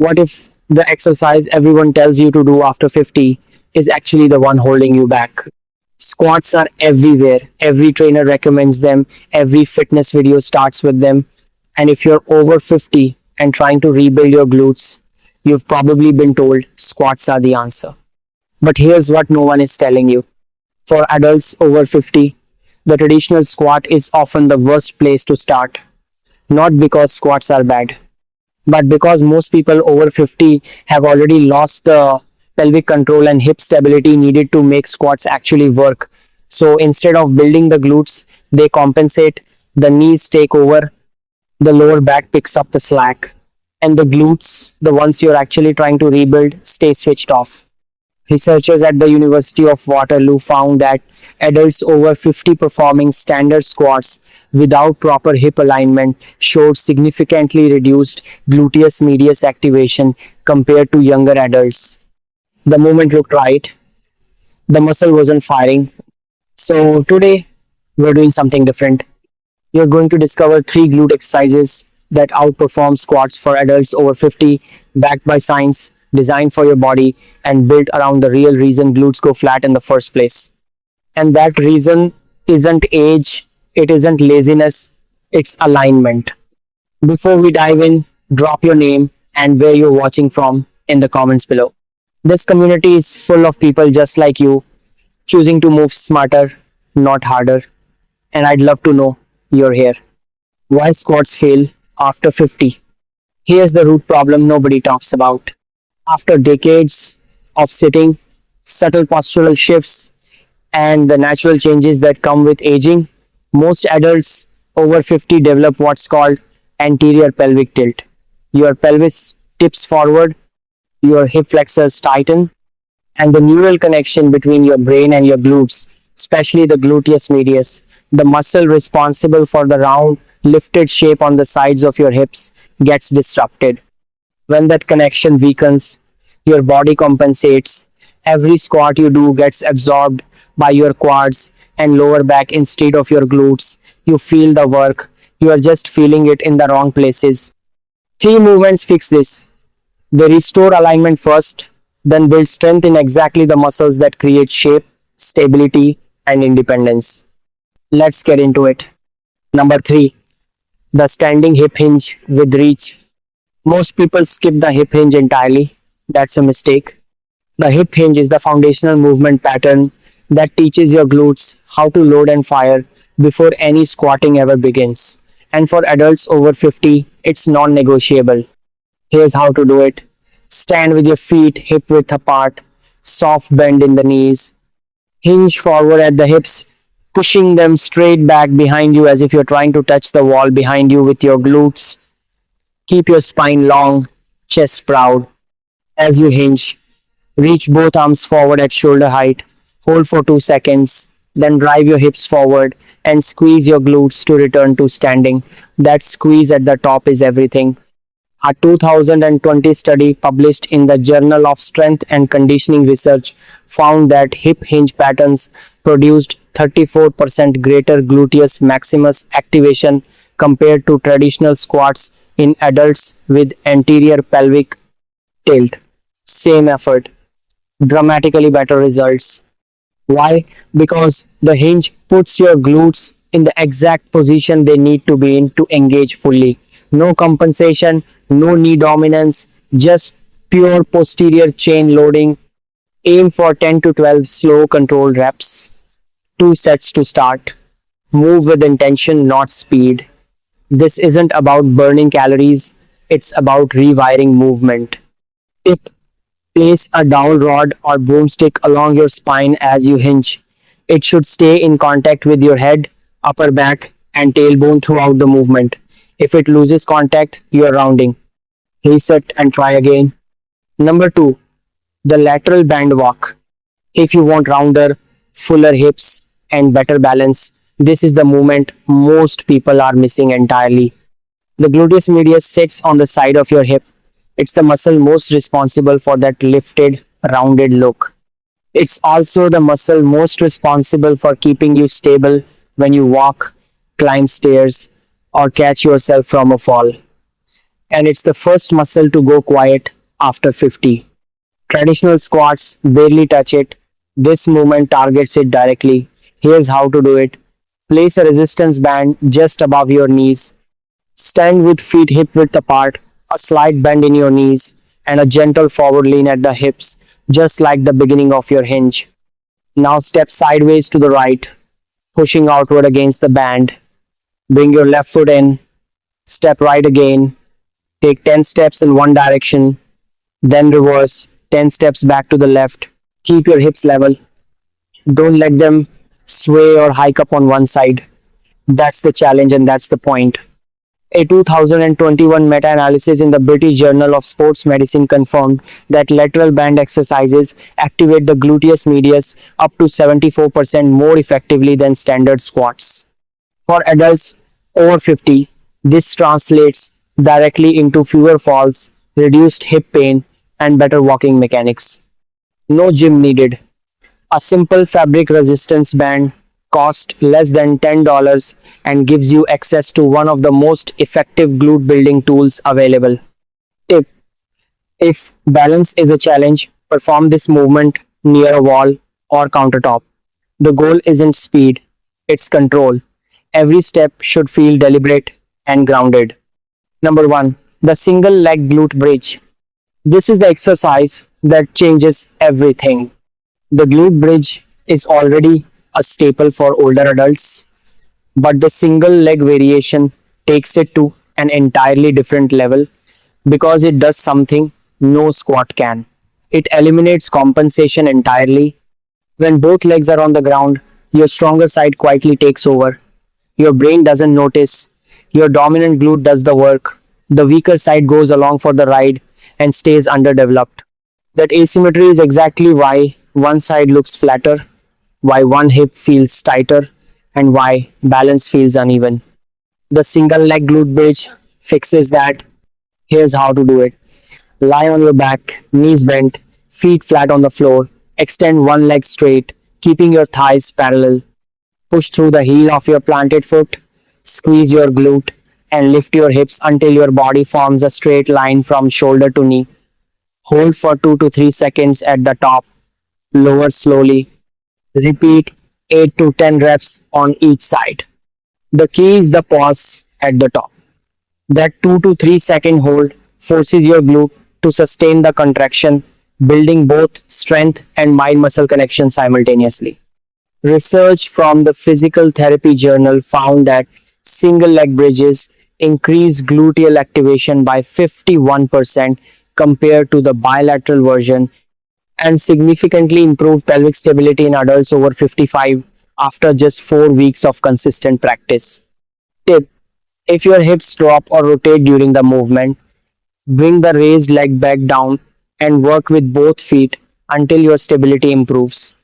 What if the exercise everyone tells you to do after 50 is actually the one holding you back? Squats are everywhere. Every trainer recommends them. Every fitness video starts with them. And if you're over 50 and trying to rebuild your glutes, you've probably been told squats are the answer. But here's what no one is telling you. For adults over 50, the traditional squat is often the worst place to start. Not because squats are bad, but because most people over 50 have already lost the pelvic control and hip stability needed to make squats actually work. So instead of building the glutes, they compensate, the knees take over, the lower back picks up the slack, and the glutes, the ones you're actually trying to rebuild, stay switched off. Researchers at the University of Waterloo found that adults over 50 performing standard squats without proper hip alignment showed significantly reduced gluteus medius activation compared to younger adults. The movement looked right, the muscle wasn't firing. So today we're doing something different. You're going to discover 3 glute exercises that outperform squats for adults over 50, backed by science, designed for your body, and built around the real reason glutes go flat in the first place. And that reason isn't age, it isn't laziness, it's alignment. Before we dive in, drop your name and where you're watching from in the comments below. This community is full of people just like you, choosing to move smarter, not harder. And I'd love to know you're here. Why squats fail after 50? Here's the root problem nobody talks about. After decades of sitting, subtle postural shifts, and the natural changes that come with aging, most adults over 50 develop what's called anterior pelvic tilt. Your pelvis tips forward, your hip flexors tighten, and the neural connection between your brain and your glutes, especially the gluteus medius, the muscle responsible for the round, lifted shape on the sides of your hips, gets disrupted. When that connection weakens, your body compensates. Every squat you do gets absorbed by your quads and lower back instead of your glutes. You feel the work, you are just feeling it in the wrong places. 3 movements fix this. They restore alignment first, then build strength in exactly the muscles that create shape, stability, and independence. Let's get into it. Number 3, the standing hip hinge with reach. Most people skip the hip hinge entirely. That's a mistake. The hip hinge is the foundational movement pattern that teaches your glutes how to load and fire before any squatting ever begins. And for adults over 50, it's non-negotiable. Here's how to do it. Stand with your feet hip width apart, soft bend in the knees, hinge forward at the hips, pushing them straight back behind you as if you're trying to touch the wall behind you with your glutes. Keep your spine long, chest proud. As you hinge, reach both arms forward at shoulder height, hold for 2 seconds, then drive your hips forward and squeeze your glutes to return to standing. That squeeze at the top is everything. A 2020 study published in the Journal of Strength and Conditioning Research found that hip hinge patterns produced 34% greater gluteus maximus activation compared to traditional squats in adults with anterior pelvic tilt. Same effort, dramatically better results. Why? Because the hinge puts your glutes in the exact position they need to be in to engage fully. No compensation, no knee dominance, just pure posterior chain loading. Aim for 10 to 12 slow controlled reps. 2 sets to start. Move with intention, not speed. This isn't about burning calories, it's about rewiring movement. Tip: place a dowel rod or broomstick along your spine as you hinge. It should stay in contact with your head, upper back, and tailbone throughout the movement. If it loses contact, you are rounding. Reset and try again. Number 2, the lateral band walk. If you want rounder, fuller hips, and better balance, this is the movement most people are missing entirely. The gluteus medius sits on the side of your hip. It's the muscle most responsible for that lifted, rounded look. It's also the muscle most responsible for keeping you stable when you walk, climb stairs, or catch yourself from a fall. and it's the first muscle to go quiet after 50. Traditional squats barely touch it. This movement targets it directly. Here's how to do it. Place a resistance band just above your knees. Stand with feet hip width apart, a slight bend in your knees, and a gentle forward lean at the hips, just like the beginning of your hinge. Now step sideways to the right, pushing outward against the band. Bring your left foot in, step right again, take 10 steps in one direction, then reverse 10 steps back to the left. Keep your hips level. Don't let them sway or hike up on one side. That's the challenge and that's the point. A 2021 meta-analysis in the British Journal of Sports Medicine confirmed that lateral band exercises activate the gluteus medius up to 74% more effectively than standard squats. For adults over 50, this translates directly into fewer falls, reduced hip pain, and better walking mechanics. No gym needed. A simple fabric resistance band costs less than $10 and gives you access to one of the most effective glute building tools available. Tip: if balance is a challenge, perform this movement near a wall or countertop. The goal isn't speed, it's control. Every step should feel deliberate and grounded. Number 1. The single leg glute bridge. This is the exercise that changes everything. The glute bridge is already a staple for older adults, but the single leg variation takes it to an entirely different level because it does something no squat can. It eliminates compensation entirely. When both legs are on the ground, your stronger side quietly takes over. Your brain doesn't notice. Your dominant glute does the work. The weaker side goes along for the ride and stays underdeveloped. That asymmetry is exactly why one side looks flatter, why one hip feels tighter, and why balance feels uneven. The single leg glute bridge fixes that. Here's how to do it. Lie on your back, knees bent, feet flat on the floor. Extend one leg straight, keeping your thighs parallel. Push through the heel of your planted foot. Squeeze your glute and lift your hips until your body forms a straight line from shoulder to knee. Hold for 2 to 3 seconds at the top. Lower slowly. Repeat 8 to 10 reps on each side. The key is the pause at the top. That 2 to 3 second hold forces your glute to sustain the contraction, building both strength and mind muscle connection simultaneously. Research from the Physical Therapy Journal found that single leg bridges increase gluteal activation by 51% compared to the bilateral version and significantly improve pelvic stability in adults over 55 after just 4 weeks of consistent practice. Tip: if your hips drop or rotate during the movement, bring the raised leg back down and work with both feet until your stability improves.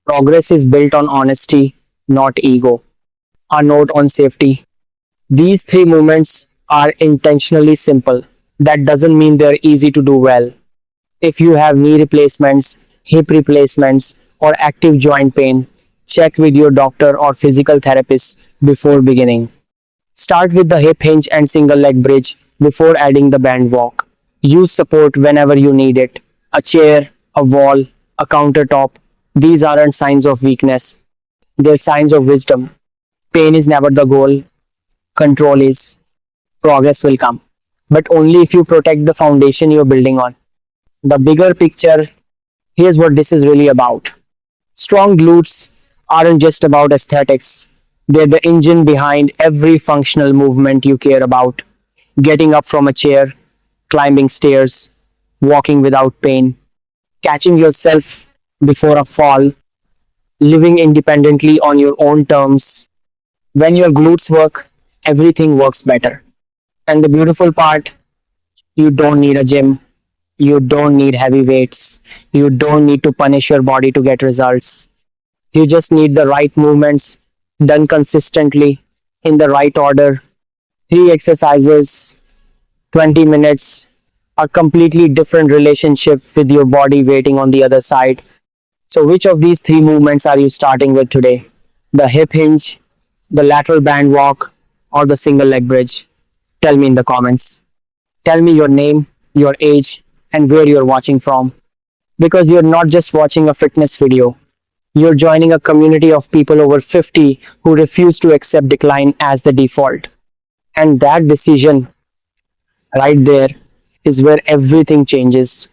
Progress is built on honesty, not ego. A note on safety: these 3 movements are intentionally simple. That doesn't mean they're easy to do well. If you have knee replacements, hip replacements, or active joint pain, check with your doctor or physical therapist before beginning. Start with the hip hinge and single leg bridge before adding the band walk. Use support whenever you need it. A chair, a wall, a countertop. These aren't signs of weakness. They're signs of wisdom. Pain is never the goal. Control is. Progress will come, but only if you protect the foundation you're building on. The bigger picture: here's what this is really about. Strong glutes aren't just about aesthetics, they're the engine behind every functional movement you care about. Getting up from a chair, climbing stairs, walking without pain, catching yourself before a fall, living independently on your own terms. When your glutes work, everything works better. And the beautiful part: you don't need a gym. You don't need heavy weights. You don't need to punish your body to get results. You just need the right movements done consistently in the right order. 3 exercises, 20 minutes, a completely different relationship with your body waiting on the other side. So, which of these 3 movements are you starting with today? The hip hinge, the lateral band walk, or the single leg bridge? Tell me in the comments. Tell me your name, your age, and where you're watching from. Because you're not just watching a fitness video, you're joining a community of people over 50 who refuse to accept decline as the default. And that decision right there is where everything changes.